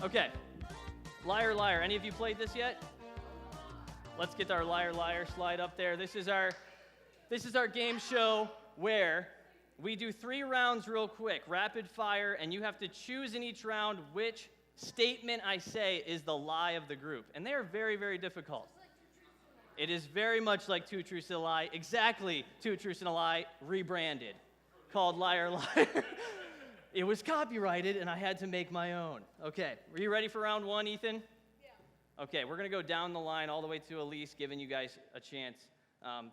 Okay. Liar, liar. Any of you played this yet? Let's get our liar, liar slide up there. This is our game show where we do 3 rounds real quick, rapid fire, and you have to choose in each round which statement I say is the lie of the group. And they are very, very difficult. It is very much like Two Truths and a Lie, exactly Two Truths and a Lie, rebranded, called Liar, Liar. It was copyrighted, and I had to make my own. Okay, are you ready for round 1, Ethan? Yeah. Okay, we're going to go down the line all the way to Elise, giving you guys a chance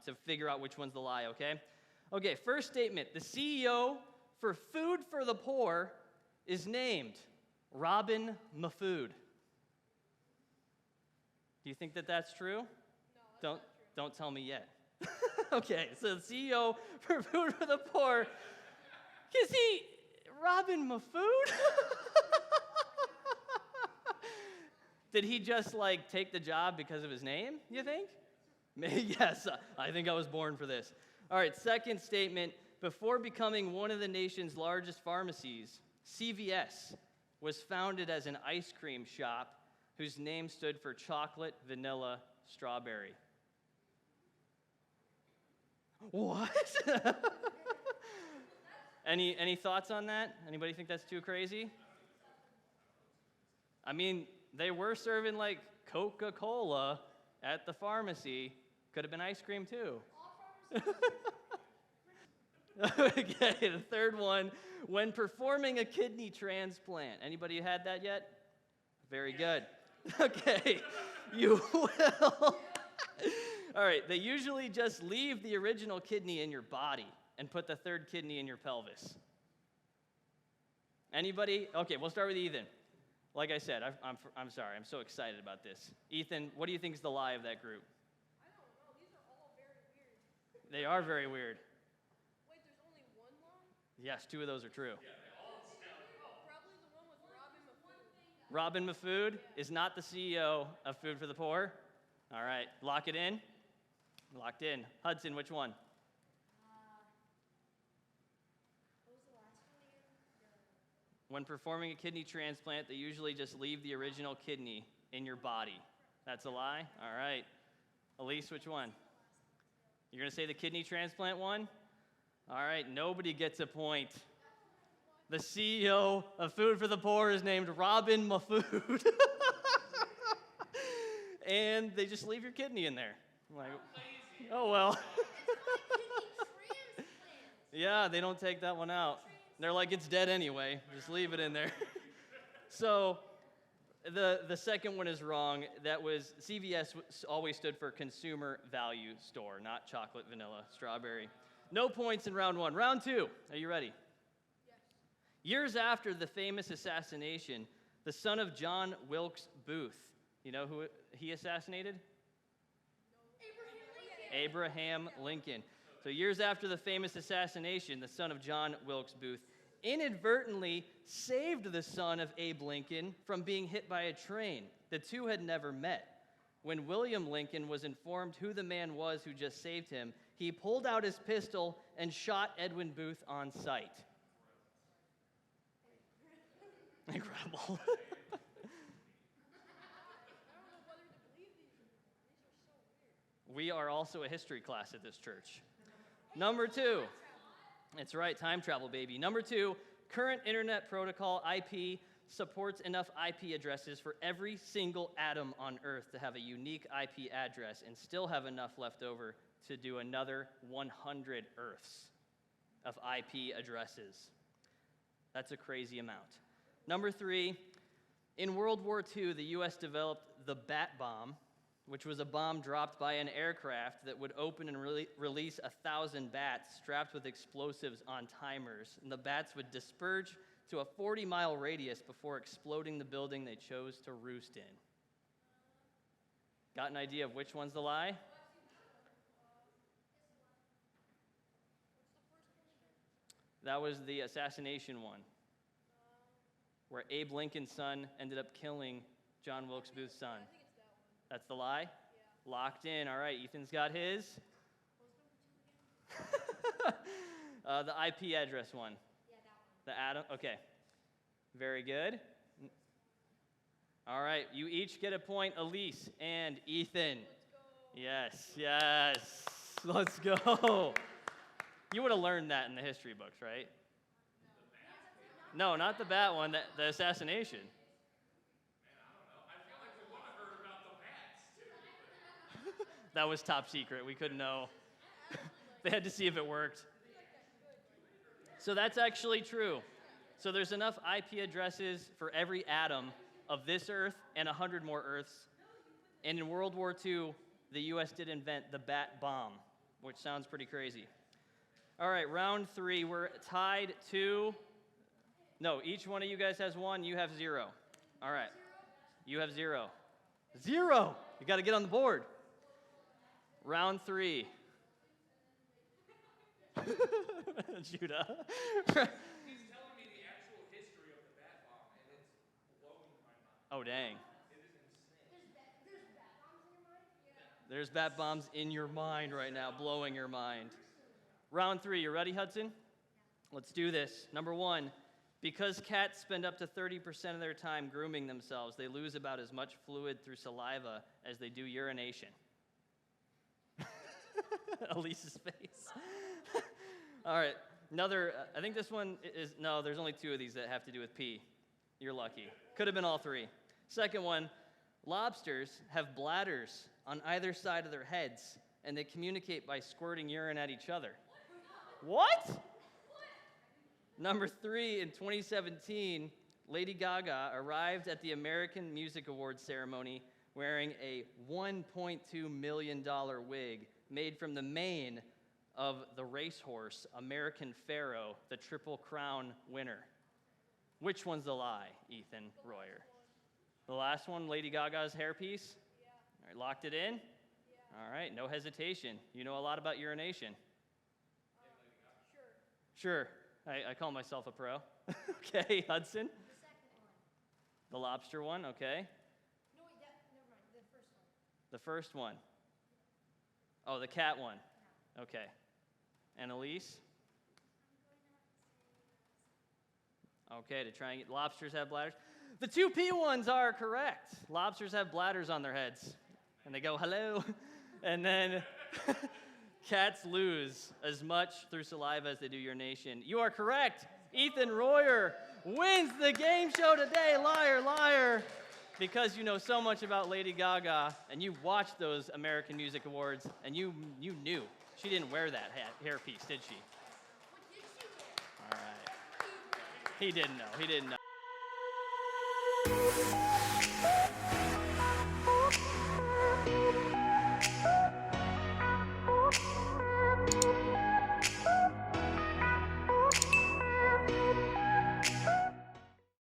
to figure out which one's the lie, okay? Okay, first statement. The CEO for Food for the Poor is named Robin Mafood. Do you think that that's true? No, don't tell me yet. Okay, so the CEO for Food for the Poor, is he Robin Mafood? Did he just take the job because of his name, you think? Maybe, yes, I think I was born for this. All right, second statement. Before becoming one of the nation's largest pharmacies, CVS was founded as an ice cream shop whose name stood for chocolate, vanilla, strawberry. What? Any thoughts on that? Anybody think that's too crazy? I mean, they were serving Coca-Cola at the pharmacy. Could have been ice cream too. Okay, the third one. When performing a kidney transplant. Anybody had that yet? Very good. Okay, you will. All right, they usually just leave the original kidney in your body and put the third kidney in your pelvis. Anybody? Okay, we'll start with Ethan. Like I said, I'm sorry, I'm so excited about this. Ethan, what do you think is the lie of that group? I don't know, these are all very weird. They are very weird. Wait, there's only one lie? Yes, 2 of those are true. Probably the one with Robin Mafood. Robin Mafood is not the CEO of Food for the Poor. All right, lock it in. Locked in. Hudson, which one? What was the last one again? When performing a kidney transplant, they usually just leave the original kidney in your body. That's a lie? All right. Elise, which one? You're going to say the kidney transplant one? All right, nobody gets a point. The CEO of Food for the Poor is named Robin Mafood. And they just leave your kidney in there. Like, oh, well. Yeah, they don't take that one out. They're like, it's dead anyway. Just leave it in there. So the second one is wrong. That was CVS always stood for Consumer Value Store, not chocolate, vanilla, strawberry. No points in round 1. Round 2. Are you ready? Yes. Years after the famous assassination, the son of John Wilkes Booth, you know who he assassinated? Abraham Lincoln. So years after the famous assassination, the son of John Wilkes Booth inadvertently saved the son of Abe Lincoln from being hit by a train. The two had never met. When William Lincoln was informed who the man was who just saved him, he pulled out his pistol and shot Edwin Booth on sight. Incredible. We are also a history class at this church. Number 2. That's right, time travel, baby. Number 2, current internet protocol, IP, supports enough IP addresses for every single atom on Earth to have a unique IP address and still have enough left over to do another 100 Earths of IP addresses. That's a crazy amount. Number 3, in World War II, the U.S. developed the Bat Bomb, which was a bomb dropped by an aircraft that would open and release 1,000 bats strapped with explosives on timers. And the bats would disperse to a 40-mile radius before exploding the building they chose to roost in. Got an idea of which one's the lie? That was the assassination one, where Abe Lincoln's son ended up killing John Wilkes Booth's son. That's the lie? Yeah. Locked in. All right, Ethan's got his. The IP address one. Yeah, that one. The atom. Okay. Very good. All right, you each get a point, Elise and Ethan. Yes, yes. Let's go. You would have learned that in the history books, right? No, not the bat one, the assassination. That was top secret. We couldn't know. They had to see if it worked. So that's actually true. So there's enough IP addresses for every atom of this Earth and 100 more Earths. And in World War II, the US did invent the bat bomb, which sounds pretty crazy. All right, round 3, we're tied to... No, each one of you guys has 1, you have 0. All right, you have 0. 0! You got to get on the board. Round 3. Judah. He's telling me the actual history of the bat bomb, and it's blowing my mind. Oh, dang. It is insane. There's bat bombs in your mind right now, blowing your mind. Round 3, you ready, Hudson? Let's do this. Number 1, because cats spend up to 30% of their time grooming themselves, they lose about as much fluid through saliva as they do urination. Elise's face. All right, another, I think this one is, no, there's only 2 of these that have to do with pee. You're lucky. Could have been all 3. Second one, lobsters have bladders on either side of their heads, and they communicate by squirting urine at each other. What? Number 3, in 2017, Lady Gaga arrived at the American Music Awards ceremony wearing a $1.2 million wig made from the mane of the racehorse American Pharoah, the Triple Crown winner. Which one's the lie, Ethan Royer? The last one, Lady Gaga's hairpiece? Yeah. All right, locked it in? Yeah. All right, no hesitation. You know a lot about urination. Sure. Sure, I call myself a pro. Okay, Hudson? The second one. The lobster one, okay. No, wait, never mind. The first one. The first one. Oh, the cat one. Okay. And Elise? Okay, to try and get, lobsters have bladders. The 2P ones are correct. Lobsters have bladders on their heads. And they go, hello. And then cats lose as much through saliva as they do urination. You are correct. Ethan Royer wins the game show today. Liar, liar. Because you know so much about Lady Gaga, and you watched those American Music Awards, and you knew. She didn't wear that hairpiece, did she? What did she wear? All right. He didn't know. He didn't know.